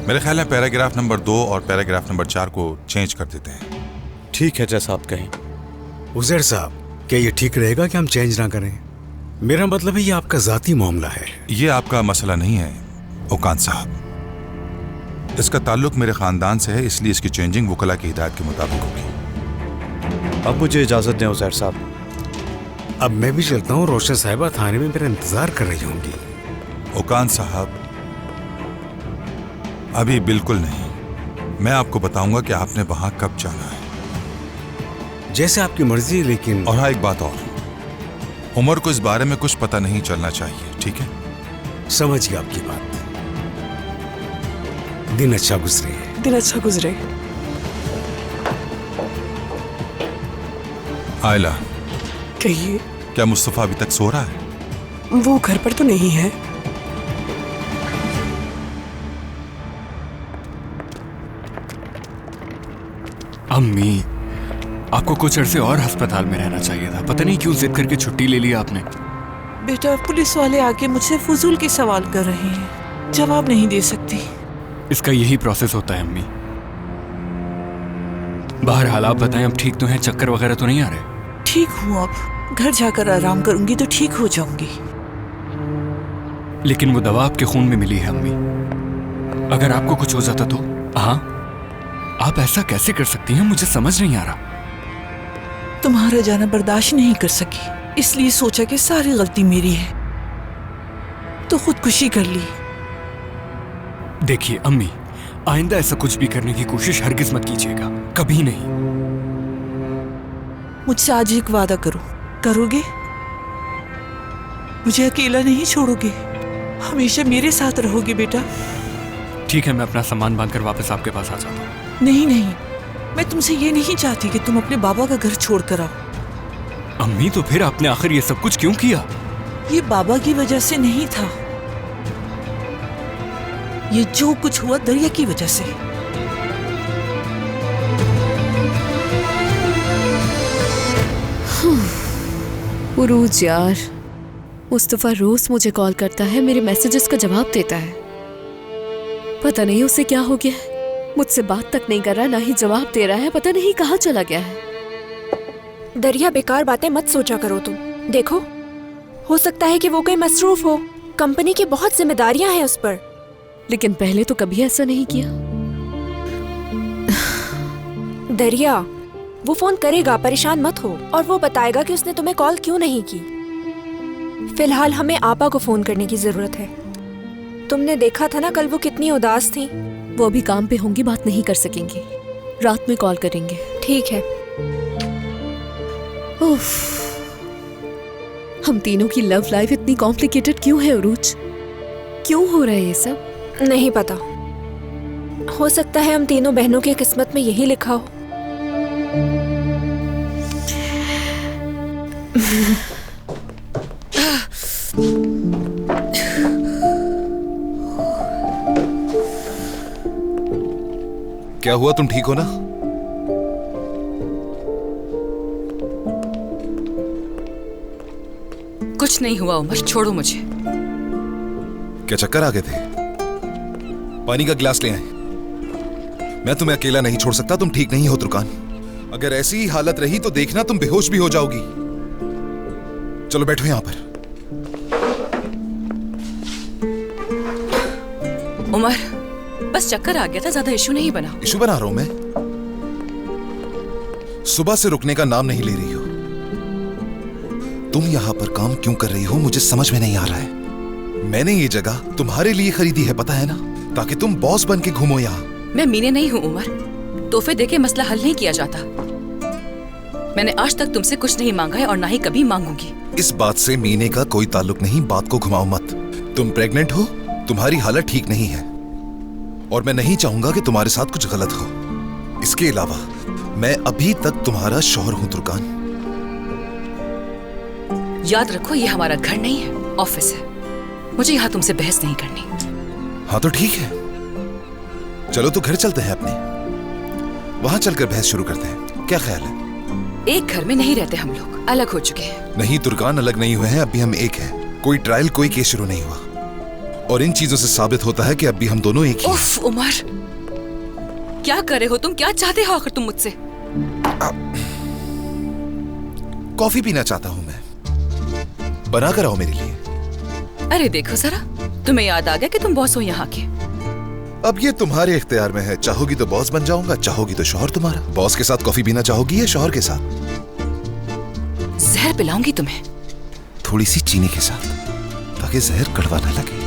मेरे ख्याल में पैराग्राफ नंबर 2 और पैराग्राफ नंबर 4 को चेंज कर देते हैं। ठीक है, जैसा आप कहें। उजैर साहब, क्या ये ठीक रहेगा कि हम चेंज ना करें? मेरा मतलब है ये आपका जाती मामला है। ये आपका मसला नहीं है ओकान साहब, इसका ताल्लुक मेरे खानदान से है, इसलिए इसकी चेंजिंग वकला की हिदायत के मुताबिक होगी। अब मुझे इजाजत दें उजैर साहब। अब मैं भी चलता हूँ। रोशन साहिबा थाने में मेरा इंतजार कर रही होंगी। ओकान साहब, अभी बिल्कुल नहीं। मैं आपको बताऊंगा कि आपने वहां कब जाना है। जैसे आपकी मर्जी, लेकिन और हाँ, एक बात और, उमर को इस बारे में कुछ पता नहीं चलना चाहिए, ठीक है? समझ गया आपकी बात। दिन अच्छा गुजरे। दिन अच्छा गुजरे। आयला, कहिए। क्या मुस्तफा अभी तक सो रहा है? वो घर पर तो नहीं है। अम्मी, आपको कुछ अरसे और अस्पताल में रहना चाहिए था। पता नहीं क्यों जिद करके छुट्टी ले लिया आपने। बेटा, पुलिस वाले आके मुझसे फजूल के सवाल कर रहे हैं, जवाब नहीं दे सकती। इसका यही प्रोसेस होता है अम्मी। बहरहाल आप बताएं, अब ठीक तो हैं? चक्कर वगैरह तो नहीं आ रहे? ठीक हूँ, अब घर जाकर आराम करूंगी तो ठीक हो जाऊंगी। लेकिन वो दवा आपके खून में मिली है अम्मी। अगर आपको कुछ हो जाता तो? हाँ, आप ऐसा कैसे कर सकती हैं? मुझे समझ नहीं आ रहा। तुम्हारा जाना बर्दाश्त नहीं कर सकी, इसलिए सोचा कि सारी गलती मेरी है, तो खुदकुशी कर ली। देखिए अम्मी, आइंदा ऐसा कुछ भी करने की कोशिश हरगिज मत कीजिएगा, कभी नहीं। मुझसे आज एक वादा करो, करोगे? मुझे अकेला नहीं छोड़ोगे, हमेशा मेरे साथ रहोगे बेटा? ठीक है, मैं अपना सामान बांधकर वापस आपके पास आ जाता हूँ। नहीं नहीं, मैं तुमसे ये नहीं चाहती कि तुम अपने बाबा का घर छोड़कर आओ। अम्मी, तो फिर आपने आखिर ये सब कुछ क्यों किया? ये बाबा की वजह से नहीं था, ये जो कुछ हुआ दरिया की वजह से। उरूज यार, मुस्तफा रोज मुझे कॉल करता है, मेरे मैसेजेस का जवाब देता है। पता नहीं उसे क्या हो गया, मुझसे बात तक नहीं कर रहा, ना ही जवाब दे रहा है। पता नहीं कहाँ चला गया है। दरिया, बेकार बातें मत सोचा करो तुम। देखो, हो सकता है कि वो कहीं मसरूफ हो, कंपनी की बहुत जिम्मेदारियां हैं उस पर। लेकिन पहले तो कभी ऐसा नहीं किया। दरिया, वो फोन करेगा, परेशान मत हो, और वो बताएगा कि उसने तुम्हें कॉल क्यों नहीं की। फिलहाल हमें आपा को फोन करने की जरूरत है। तुमने देखा था ना कल वो कितनी उदास थी। वो अभी काम पे होंगी, बात नहीं कर सकेंगी, रात में कॉल करेंगे। ठीक है। उफ, हम तीनों की लव लाइफ इतनी कॉम्प्लिकेटेड क्यों है उरूज? क्यों हो रहा है ये सब? नहीं पता, हो सकता है हम तीनों बहनों की किस्मत में यही लिखा हो। क्या हुआ, तुम ठीक हो ना? कुछ नहीं हुआ उमर, छोड़ो मुझे। क्या चक्कर आ गए थे? पानी का गिलास ले आए। मैं तुम्हें अकेला नहीं छोड़ सकता, तुम ठीक नहीं हो तुर्कान। अगर ऐसी ही हालत रही तो देखना तुम बेहोश भी हो जाओगी। चलो बैठो यहां पर। उमर, बस चक्कर आ गया था, ज्यादा इशू नहीं बना। इशू बना रहा हूं मैं? सुबह से रुकने का नाम नहीं ले रही हो। तुम यहाँ पर काम क्यों कर रही हो मुझे समझ में नहीं आ रहा है। मैंने ये जगह तुम्हारे लिए खरीदी है, पता है ना, ताकि तुम बॉस बन के घूमो यहाँ। मैं मीने नहीं हूँ उमर, तोहफे देके मसला हल नहीं किया जाता। मैंने आज तक तुमसे कुछ नहीं मांगा है और ना ही कभी मांगूंगी। इस बात से मीने का कोई ताल्लुक नहीं, बात को घुमाओ मत। तुम प्रेग्नेंट हो, तुम्हारी हालत ठीक नहीं है और मैं नहीं चाहूंगा कि तुम्हारे साथ कुछ गलत हो। इसके अलावा मैं अभी तक तुम्हारा शौहर हूं तुर्कान। याद रखो, ये हमारा घर नहीं है, ऑफिस है। मुझे यहाँ तुमसे बहस नहीं करनी। हाँ तो ठीक है, चलो तो घर चलते हैं अपने, वहां चलकर बहस शुरू करते हैं। क्या ख्याल है? एक घर में नहीं रहते हम लोग, अलग हो चुके हैं। नहीं तुर्कान, अलग नहीं हुए हैं, अभी हम एक हैं। कोई ट्रायल, कोई केस शुरू नहीं हुआ। और इन चीजों से साबित होता है कि अब भी हम दोनों एक ही हैं। उफ उमर, क्या कर रहे हो तुम? क्या चाहते हो आखिर तुम मुझसे? कॉफी पीना चाहता हूं मैं, बना कर आओ मेरे लिए। अरे देखो जरा, तुम्हें याद आ गया कि तुम बॉस हो यहाँ के। अब ये तुम्हारे इख्तियार में है, चाहोगी तो बॉस बन जाऊंगा, चाहोगी तो शौहर तुम्हारा। बॉस के साथ कॉफी पीना चाहोगी या शौहर के साथ? जहर पिलाऊंगी तुम्हें। थोड़ी सी चीनी के साथ, ताकि जहर कड़वा न लगे।